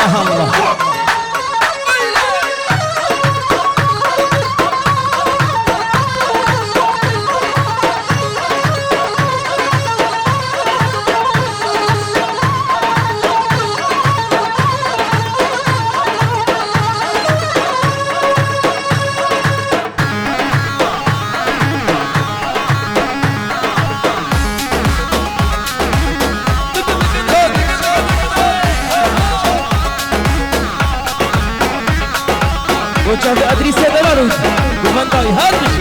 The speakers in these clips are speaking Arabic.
الله وجاب ادريس دلالو ومنطقي هرش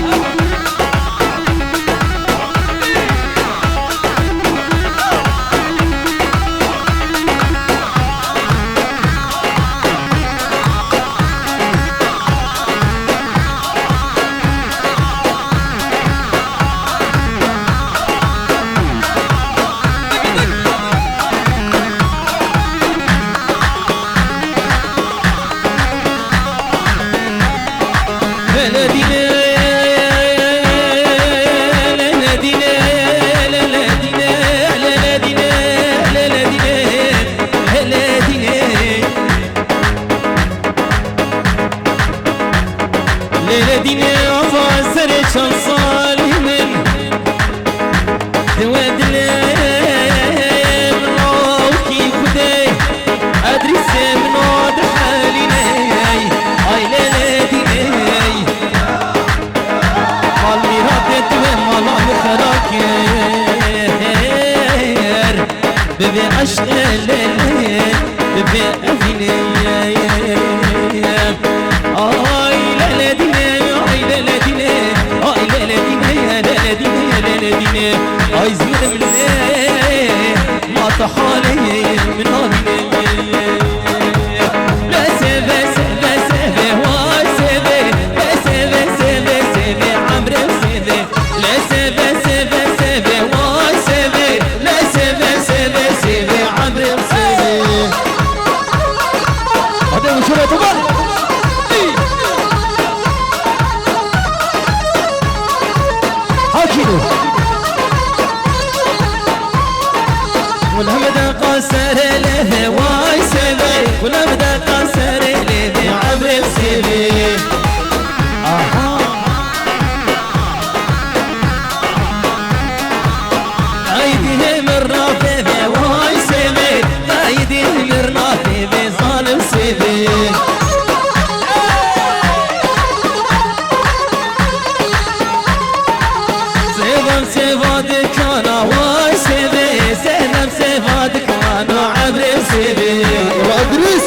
ببي عشق الليل ببي أفني آي لا ديني آي لا ديني آي لا ديني لا ديني لا ديني آي زمن من ما طحالي من ناري لا سيبه سيبه سيبه واي سيبه لا سيبه سيبه سيبه عمرو سيبه لا سيبه سيبه سيبه واي سيبه لا سيبه سيبه سيبه عمرو سيبه هذا وشو تبغى حكيلو والهمد قصر له واي سيبه والهمد قصر له عمرو سيبه عيدي من رافضه واي سيبه عيدي من رافضه ظالم سيبه زينب سيفادك انا واي سيبه زينب سيفادك انا عمرو سيبه وادريس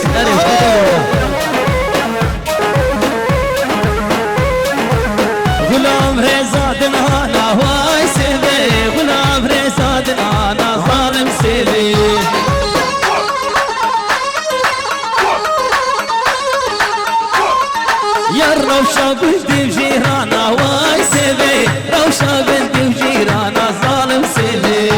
غلام رزاد انا واي سيبه غلام رزاد انا ظالم سيبه يا روشة بنتي وجيرانا واي سيبه روشة بنتي وجيرانا ظالم سيبه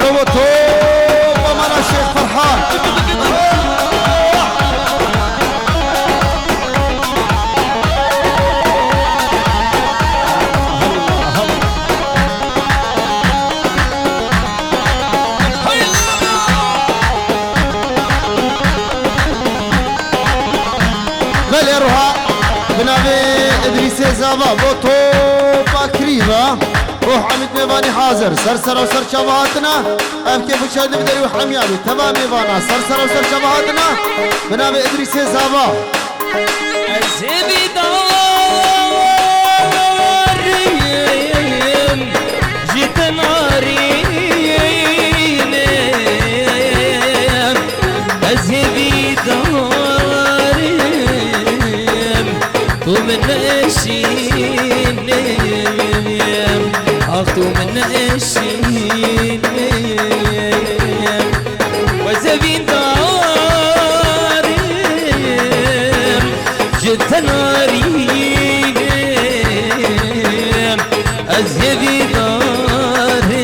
روتو ومانا الشيخ فرحان غليرها بنابي ادريس زابا بوتو باكريبا روح عمد ميباني حاضر سرسر وسر شبهاتنا ام كيف وشاهد بدري وحميالو تمام ميبانا سرسر وسر شبهاتنا بنابي ادريس زابا الزبي دارين جيت نارين الزبي دارين ومن الشين أخذ من الشين وزبين دارين جيت نارين أزهبي دارين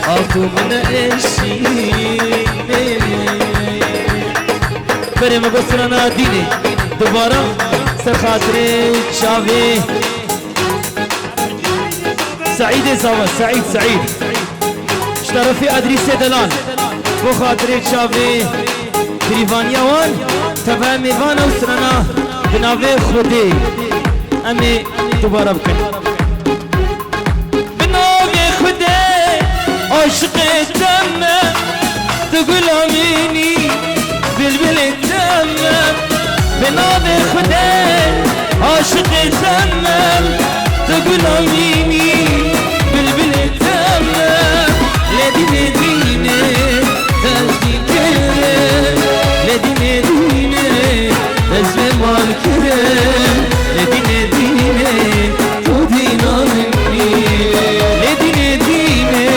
أخذ من الشين بري مقصرنا ديني دوباره سر خاطري شافي سعيد صابر سعيد اشترفي ادريس دلال بو خاطري شافي تريفانيا وان تفهم ميفان وسرنا بنافي خودي امي دوباره بكن بنافي خودي عشقي تمام تقول اميني بلبل تمام بنافي خودي عشقي تمام تقول اميني بلبل تمام لدي ديني تهدي كرم لدي ديني تزم والكرم لدي ديني تودينا مني لدي ديني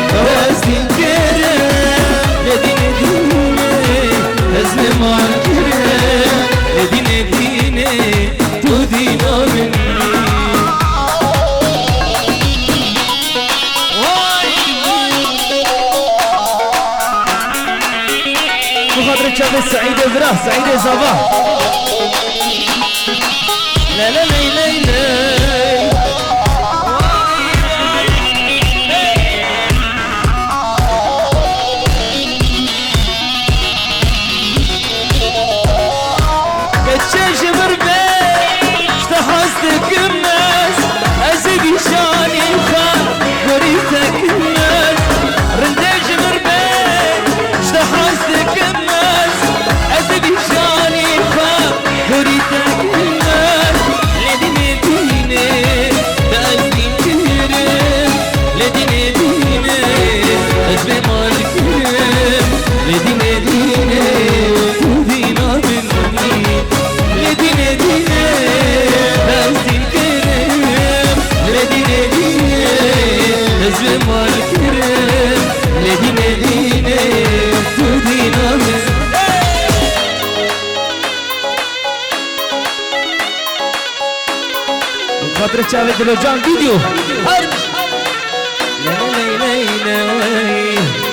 تهدي كرم لدي ديني تزم والكرم لدي ديني تودينا مني بخاطر شاب سعيد فرح سعيد صباح لا لا لا لا لا كتشاش بربي اشتحستك الناس ازدي شاني خان وريتك الناس رنداج بربي اشتحستك الناس ازدي شاني خان وريتك الناس لدي مدينة تأذي كرم لدي مدينة أزمي مال كرم لدي مدينة تودينا مني لدي مدينة تأذي كرم لدي مدينة أزمي مال كرم لدي مدينة تودينا مني خاطر شاهد دلوجان فيديو هرج لا لا لا لا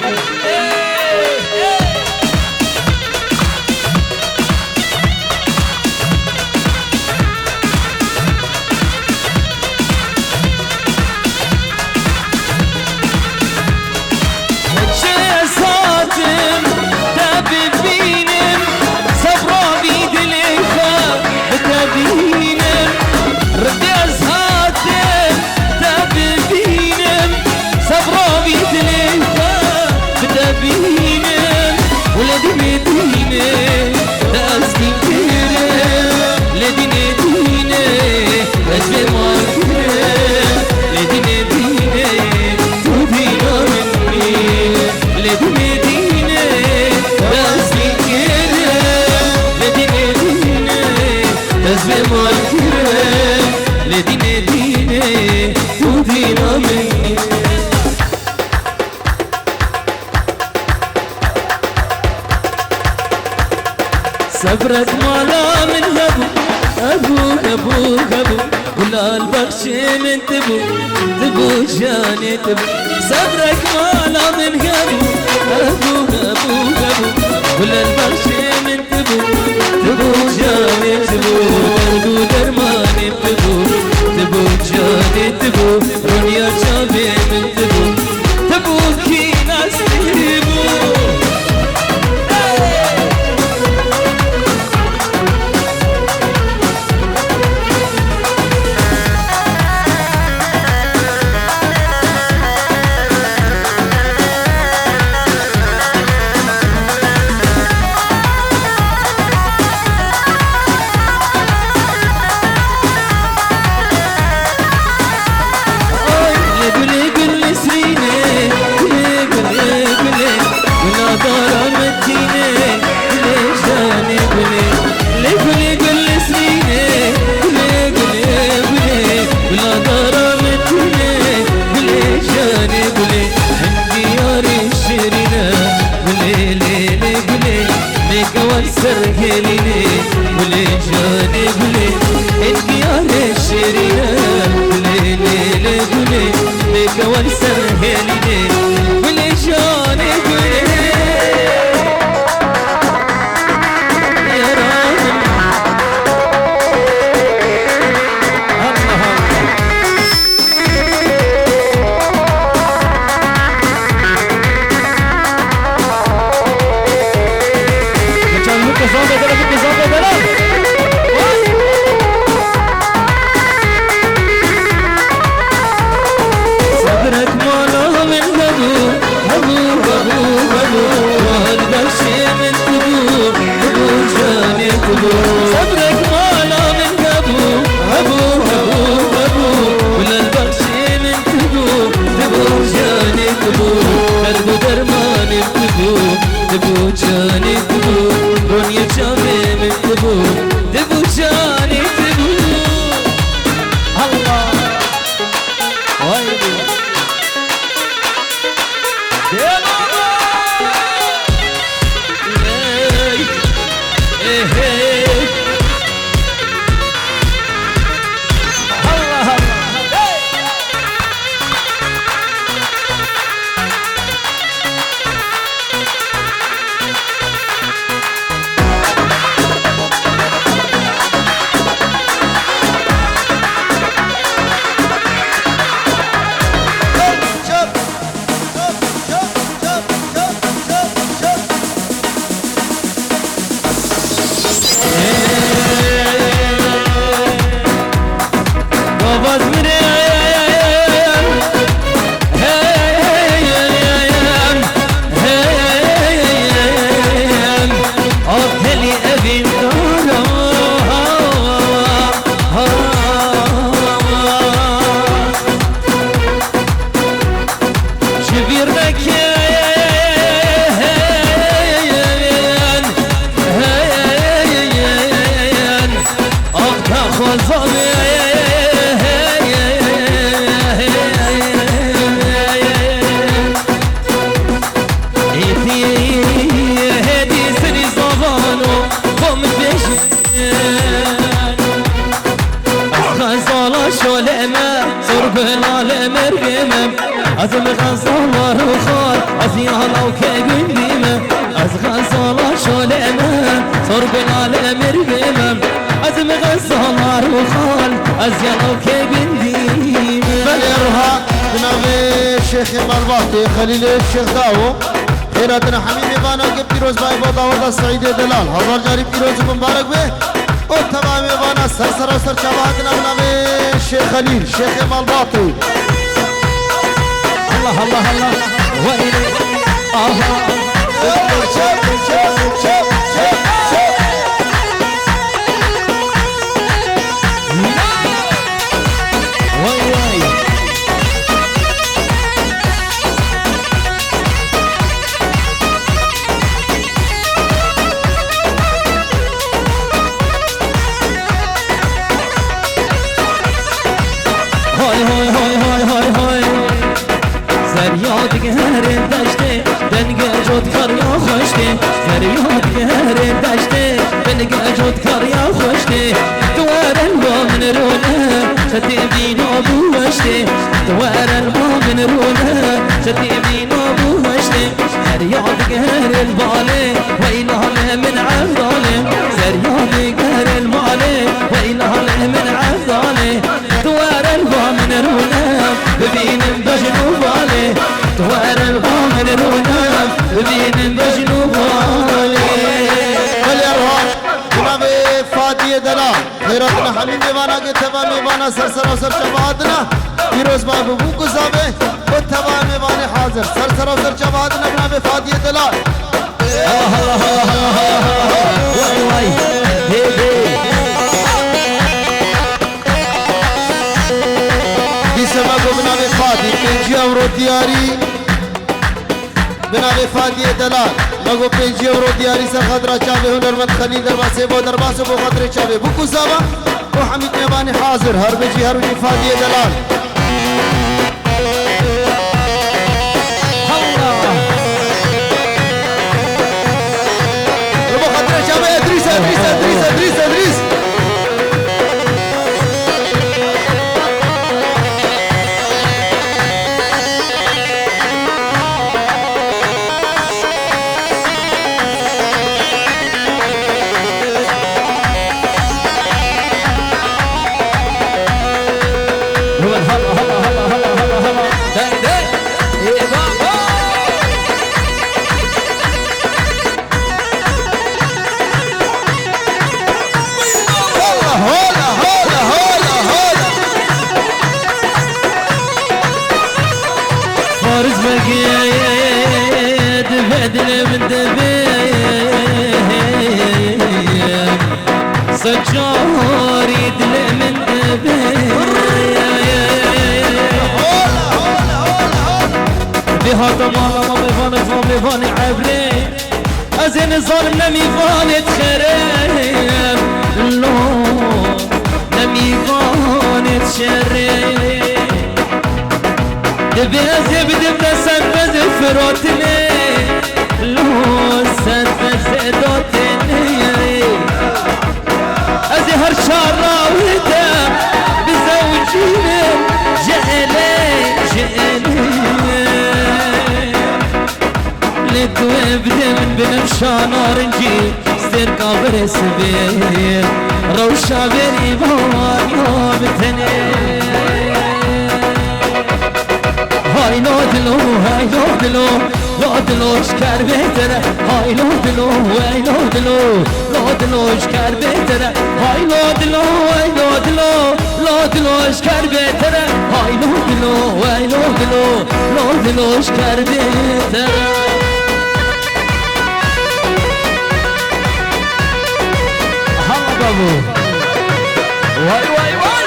ولدي مدينة تأسكي كرم لدي مدينة أزمي مالكرم لدي مدينة تودينا مني لدي مدينة تأسكي كرم لدي مدينة أزمي مالكرم لدي مدينة تودينا مني صبرك مالا من ابو ولا البخشي من تبو جاني تبو صبرك مالا من ابو ولا البخشي من تبو جاني تبو دربو درماني تبو جاني تبو رونيا شابي من تبو كي ناس تبو خال صبي هدي سري صبانو قم بيش غزالة شولمة صرب العالم رقمة عزم غزالة وخال عزيالة وكاقنديمة از غزالة شولمة صرب العالم رقمة عزم غزالة وخال عزيالة وكاقنديمة بليرها بنامي الشيخ مالباطي خليل الشيخ داو خيراتنا حميمي بانا قب بيروز باي بوضا وضا السعيد دلال هزار جاري بيروز مبارك به وتمام بانا سرسر وسر شبهاتنا بنامي الشيخ خليل الشيخ مالباطي الله الله الله ويلي شب شب شب شب شب وي وي هاي هاي هاي هاي هاي هاي زرياد گهر دشته دنگ جد کار یا خوشته زرياد گهر دشته دنگ جد کار یا خوشته دوار البا من رونه شتی بینا بوشته دوار البا من رونه شتی بینا بوشته زرياد گهر الباله ويلها من عذاله زرياد گهر الماله ويلها من عذاله دوار البا من رونه ببين بجنوب عليه دوار البا من رونه ببين بجنوب عليه بليرها بنامي فادي دلال خيراتنا حميمي بانا قد تمامي بانا سرسر وسر شبهاتنا بيروز باي ببوكو زابي والتمامي باني حاضر سرسر وسر شبهاتنا بنامي فادي دلال الله الله الله الله واي واي هي هي سماكو بنامي فادي بينجي أورو دياري بنامي فادي دلال مگو بينجي أورو دياري سر خضرا چاوه هنرمند خليل درباسه بو درباسه بو خضر چاوه بكو زابا وحميد ميباني حاضر هر بجي هر بجي فادي دلال بو خضر چاوه ادريس ادريس ادريس ادريس ادريس سجاري دل من بها تماما ما بيفاني عبري ازين ظالم نمي فاني تخرب لو نمي فاني تشرب دبيزي بدبنا سنفز فراتني لو سنفز دوتني ازي هر شارة وهدا بزوجيني جئلي لدوي بدم بنمشى نارنجي ستير كابر سبير روشا بري بوانيو بتني هاي لودلو هاي لودلو لودلو شكر بهتره هاي لودلو هاي لودلو لودلو شكر بهتره هاي لودلو هاي لودلو لودلو شكر بهتره هاي لودلو هاي لودلو لودلو شكر بهتره هلا بابو واي واي واي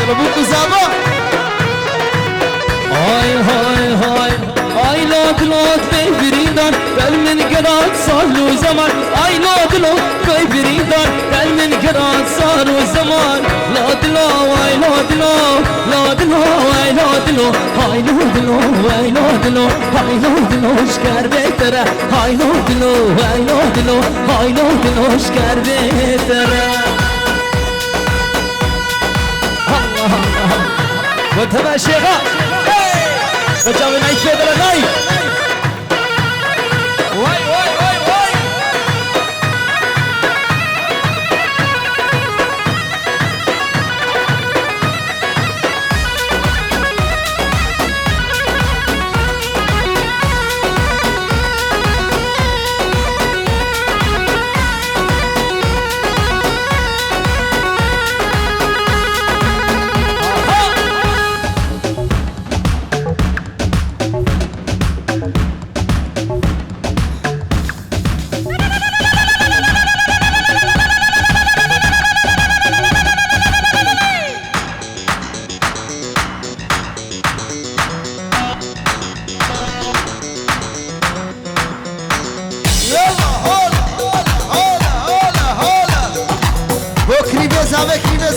ربوك زابا هاي هاي هاي هاي لوك لوك بيبريدان بل من قرات صار له زمان هاي لوك لوك بيبريدان بل من قرات صار له زمان لود لو هاي لود لو لود لو هاي لود لو هاي لود لو هاي لود لو هاي لود لو شكر بيتره هاي لود لو هاي لود لو هاي لود لو شكر بيتره الله الله وتبع شيخا بجاوي نايف فيدرا نايف واي واي واي واي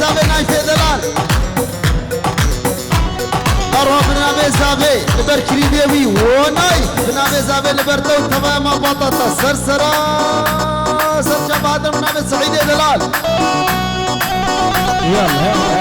زابي نايف دلال أروح بنابي زابي لبر كريديوي وناي بنابي زابي لبر تو تمام بطاطا سرسرا سرجا بادر بنابي سعيد دلال يلا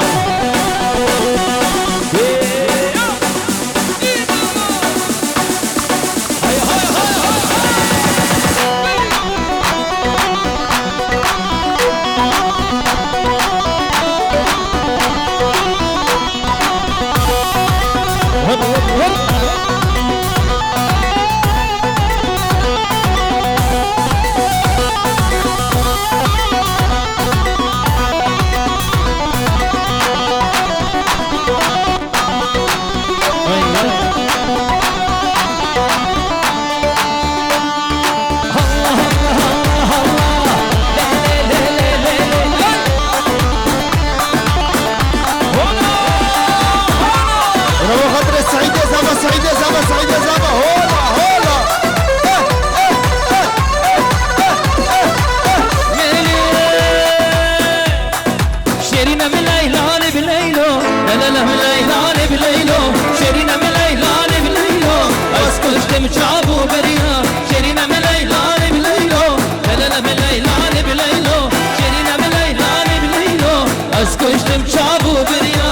اسكشتم شابو بريا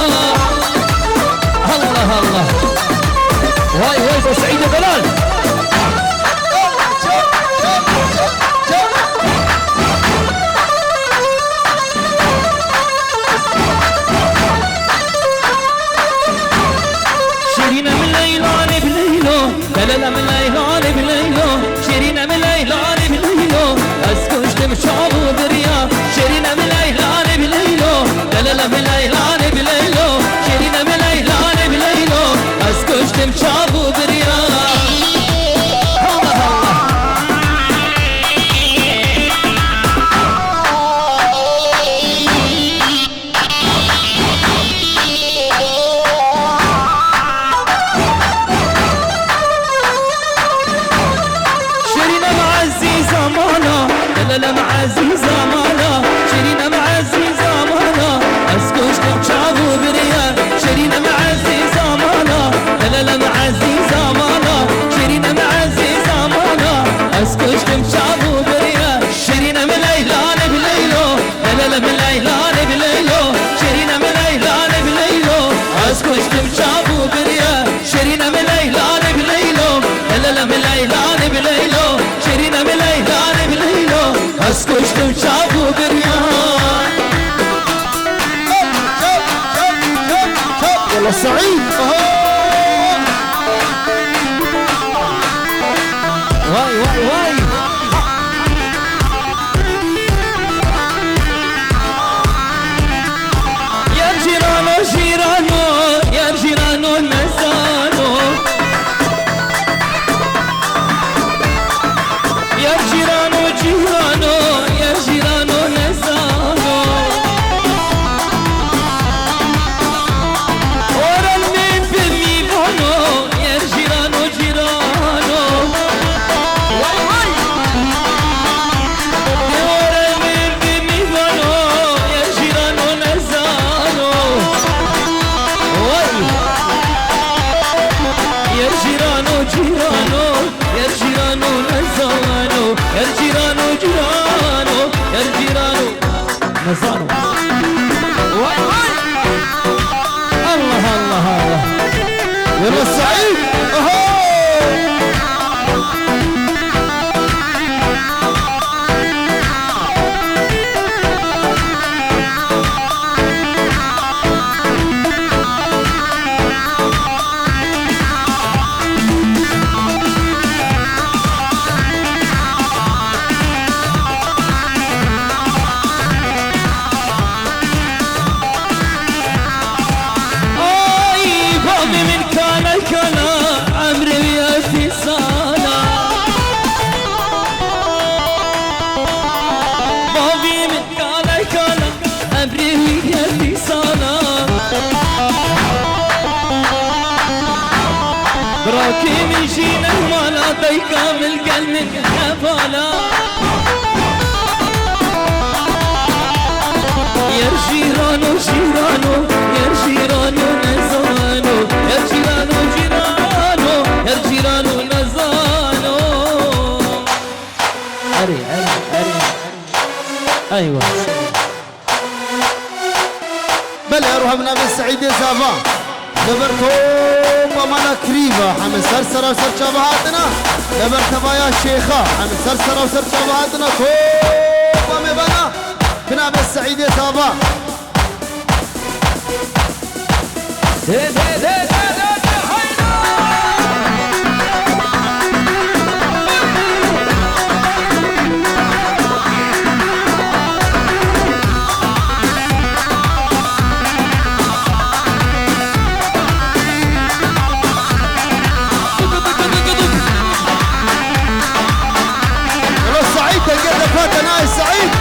الله الله واي واي ابو سعيد دلال شيرين من ليلان بليلو لا من ليلان بليلو شيرين من ليلان بليلو اسكشتم شابو بريا شيرين من ليلان بليلو لا من ليلان بليلو شيرين من ليلان بليلو اسكشتم شابو بريا لا مع عزيزة مالا شيرين مع عزيزة مالا اسكشتم شابو بريا شيرين مع عزيزة مالا لا مع عزيزة مالا شيرين مع عزيزة مالا اسكشتم شابو بريا شيرين من ليلان بليلو لا من ليلان بليلو شيرين من ليلان بليلو اسكشتم شابو بريا شيرين من ليلان بليلو لا من ليلان بليلو شيرين من ليلان بليلو اسكشتم شابو بريا يلا سعيد واي واي واي يا جيرانو جيرانو يا جيرانو نزانو يا جيرانو جيرانو يا جيرانو نزانو نزانو واي واي الله الله الله يلا سعيد اهو براكي من جينا ولا ضيقة من القلب من حفالة يا جيرانو جيرانو يا جيرانو نزانو يا جيرانو جيرانو يا جيرانو نزانو أري أيوة بله روح من ابي سعيد زافا دبرتو ومانا كريبا حمد سرسرة وسر شبهاتنا دبرتبا يا شيخة حمد سرسرة وسر شبهاتنا توبا مبانا من ابي سعيد زافا سعيد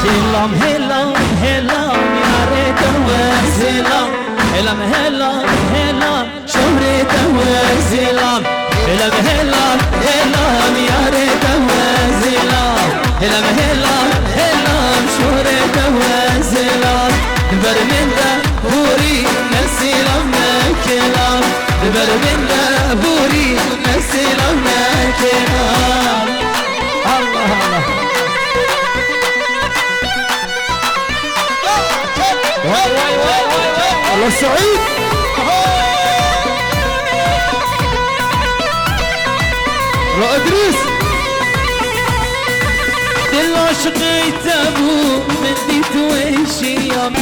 هلام هلام هلام يا ريت وسلام هلام هلام هلام شهرة وسلام هلام هلام هلام يا ريت وسلام هلام هلام هلام شهرة وسلام برمنا بوري نسلام كلام برمنا بوري نسلام كلام الله الله الله سعيد الله ادريس دل عشقي تابو من ديت وشيام